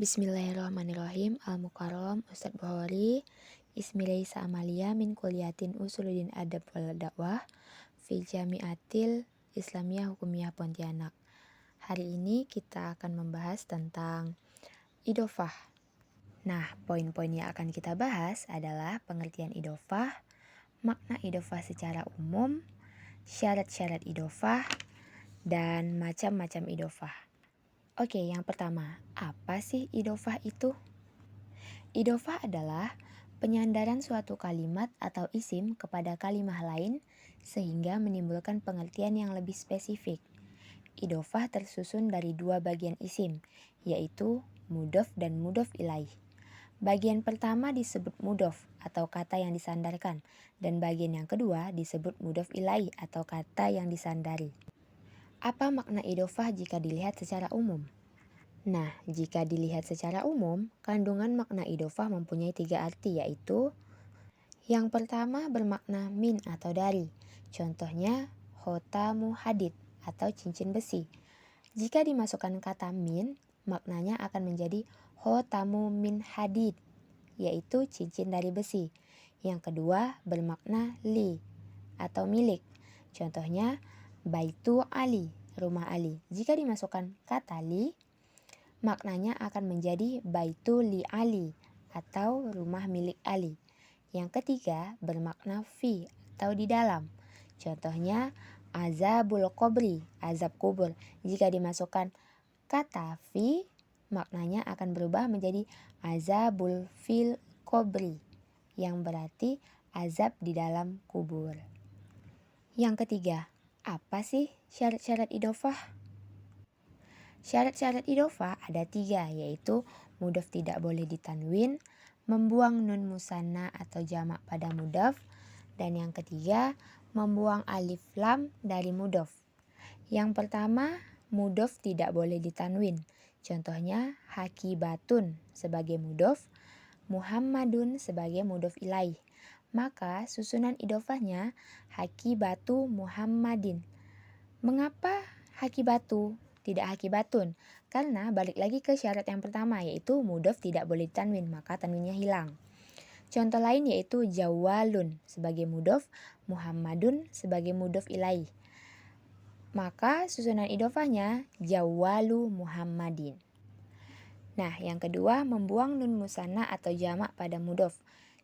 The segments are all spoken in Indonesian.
Bismillahirrahmanirrahim. Al-Mukarram Ustadz Bukhari Ismi Laisa Amalia min Kuliatin Usuluddin Adab wal Dakwah fi Jamiatil Islamiyah Hukumiyah Pontianak. Hari ini kita akan membahas tentang idofah. Nah, poin-poin yang akan kita bahas adalah pengertian idofah, makna idofah secara umum, syarat-syarat idofah, dan macam-macam idofah. Oke, yang pertama, apa sih idofah itu? Idofah adalah penyandaran suatu kalimat atau isim kepada kalimah lain sehingga menimbulkan pengertian yang lebih spesifik. Idofah tersusun dari dua bagian isim, yaitu mudhof dan mudhof ilaih. Bagian pertama disebut mudhof atau kata yang disandarkan, dan bagian yang kedua disebut mudhof ilaih atau kata yang disandari. Apa makna idofah jika dilihat secara umum? Nah, jika dilihat secara umum, kandungan makna idofah mempunyai 3 arti, yaitu yang pertama bermakna min atau dari. Contohnya, khotamu hadid atau cincin besi. Jika dimasukkan kata min, maknanya akan menjadi khotamu min hadid, yaitu cincin dari besi. Yang kedua bermakna li atau milik. Contohnya, baitu Ali, rumah Ali. Jika dimasukkan kata li, maknanya akan menjadi baitu li Ali atau rumah milik Ali. Yang ketiga bermakna fi atau di dalam. Contohnya, azabul qabri, azab kubur. Jika dimasukkan kata fi, maknanya akan berubah menjadi azabul fil qabri, yang berarti azab di dalam kubur. Yang ketiga, apa sih syarat-syarat idofah? Syarat-syarat idofah ada 3, yaitu mudhof tidak boleh ditanwin, membuang nun musanna atau jamak pada mudhof, dan yang ketiga membuang alif lam dari mudhof. Yang pertama, mudhof tidak boleh ditanwin. Contohnya, hakibatun sebagai mudhof, Muhammadun sebagai mudhof ilaih. Maka susunan idofahnya hakibatu Muhammadin. Mengapa hakibatu tidak hakibatun? Karena balik lagi ke syarat yang pertama, yaitu mudhof tidak boleh ditanwin, maka tanwinnya hilang. Contoh lain yaitu jawalun sebagai mudhof, Muhammadun sebagai mudhof ilaih. Maka susunan idofahnya jawalu Muhammadin. Nah, yang kedua membuang nun musanna atau jamak pada mudhof.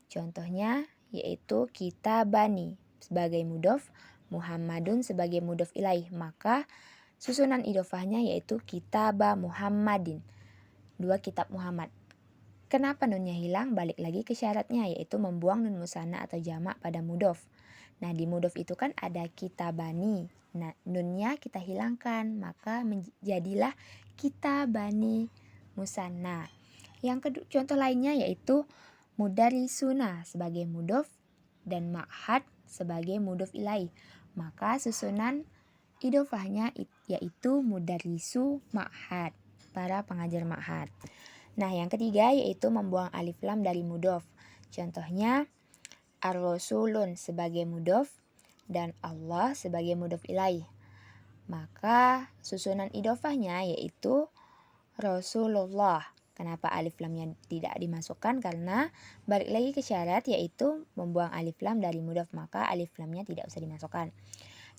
Contohnya yaitu kitabani sebagai mudhof, Muhammadun sebagai mudhof ilaih. Maka susunan idofahnya yaitu kitaba Muhammadin, 2 kitab Muhammad. Kenapa nunnya hilang? Balik lagi ke syaratnya, yaitu membuang nun musanna atau jamak pada mudhof. Nah, di mudhof itu kan ada kitabani. Nah, nunnya kita hilangkan, maka menjadilah kitabani musanna. Yang kedua, contoh lainnya yaitu mudarisuna sebagai mudhof dan ma'had sebagai mudhof ilaih. Maka susunan idofahnya yaitu mudarisu ma'had, para pengajar ma'had. Nah, yang ketiga yaitu membuang alif lam dari mudhof. Contohnya, ar-rasulun sebagai mudhof dan Allah sebagai mudhof ilaih. Maka susunan idofahnya yaitu Rasulullah. Kenapa alif lamnya tidak dimasukkan? Karena balik lagi ke syarat yaitu membuang alif lam dari mudhof, maka alif lamnya tidak usah dimasukkan.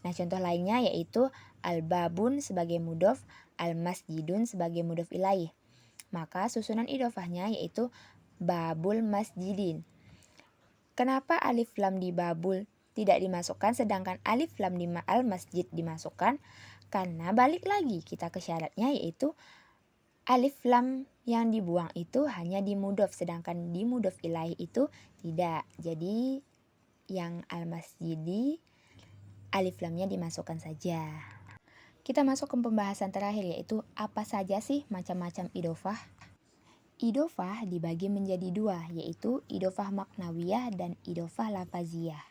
Nah, contoh lainnya yaitu al-babun sebagai mudhof, al-masjidun sebagai mudhof ilaih. Maka susunan idofahnya yaitu babul masjidin. Kenapa alif lam di babul tidak dimasukkan sedangkan alif lam di al-masjid dimasukkan? Karena balik lagi kita ke syaratnya yaitu alif lam yang dibuang itu hanya di mudhof, sedangkan di mudhof ilaih itu tidak. Jadi yang al-masjidi alif lamnya dimasukkan saja. Kita masuk ke pembahasan terakhir, yaitu apa saja sih macam-macam idofah? Idofah dibagi menjadi 2, yaitu idofah maknawiyah dan idofah lafaziyah.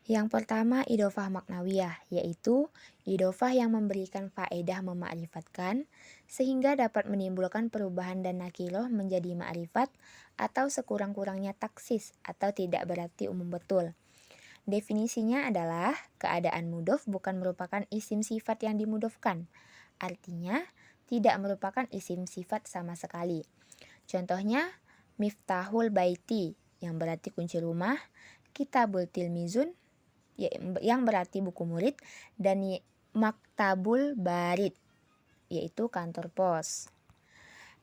Yang pertama idofah maknawiyah, yaitu idofah yang memberikan faedah mema'rifatkan sehingga dapat menimbulkan perubahan dan nakiroh menjadi ma'rifat atau sekurang-kurangnya taksis atau tidak berarti umum betul. Definisinya adalah keadaan mudhof bukan merupakan isim sifat yang dimudhofkan. Artinya tidak merupakan isim sifat sama sekali. Contohnya, Miftahul Baiti yang berarti kunci rumah, Kitabul Tilmizun yang berarti buku murid, dan Maktabul Barid yaitu kantor pos.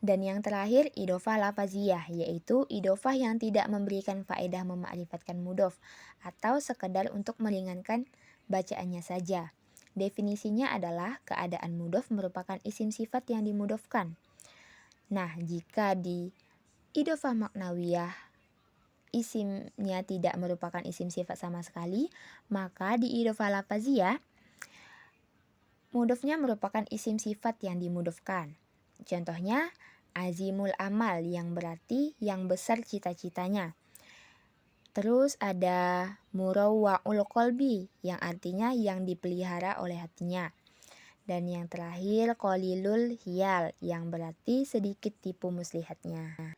Dan yang terakhir, idofah lafaziyah, yaitu idofah yang tidak memberikan faedah memakrifatkan mudhof atau sekedar untuk meringankan bacaannya saja. Definisinya adalah keadaan mudhof merupakan isim sifat yang dimudhofkan. Nah, jika di idofah maknawiyah isimnya tidak merupakan isim sifat sama sekali, maka di idofah lafaziyah mudhofnya merupakan isim sifat yang dimudhofkan. Contohnya, azimul amal yang berarti yang besar cita-citanya. Terus ada murawwa'ul qalbi yang artinya yang dipelihara oleh hatinya. Dan yang terakhir qalilul hiyal yang berarti sedikit tipu muslihatnya.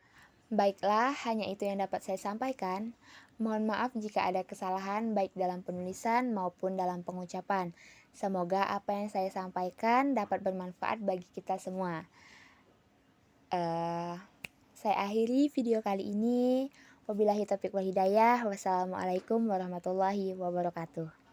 Baiklah, hanya itu yang dapat saya sampaikan. Mohon maaf jika ada kesalahan baik dalam penulisan maupun dalam pengucapan. Semoga apa yang saya sampaikan dapat bermanfaat bagi kita semua. Saya akhiri video kali ini. Wabillahi taufiq wal hidayah. Wassalamualaikum warahmatullahi wabarakatuh.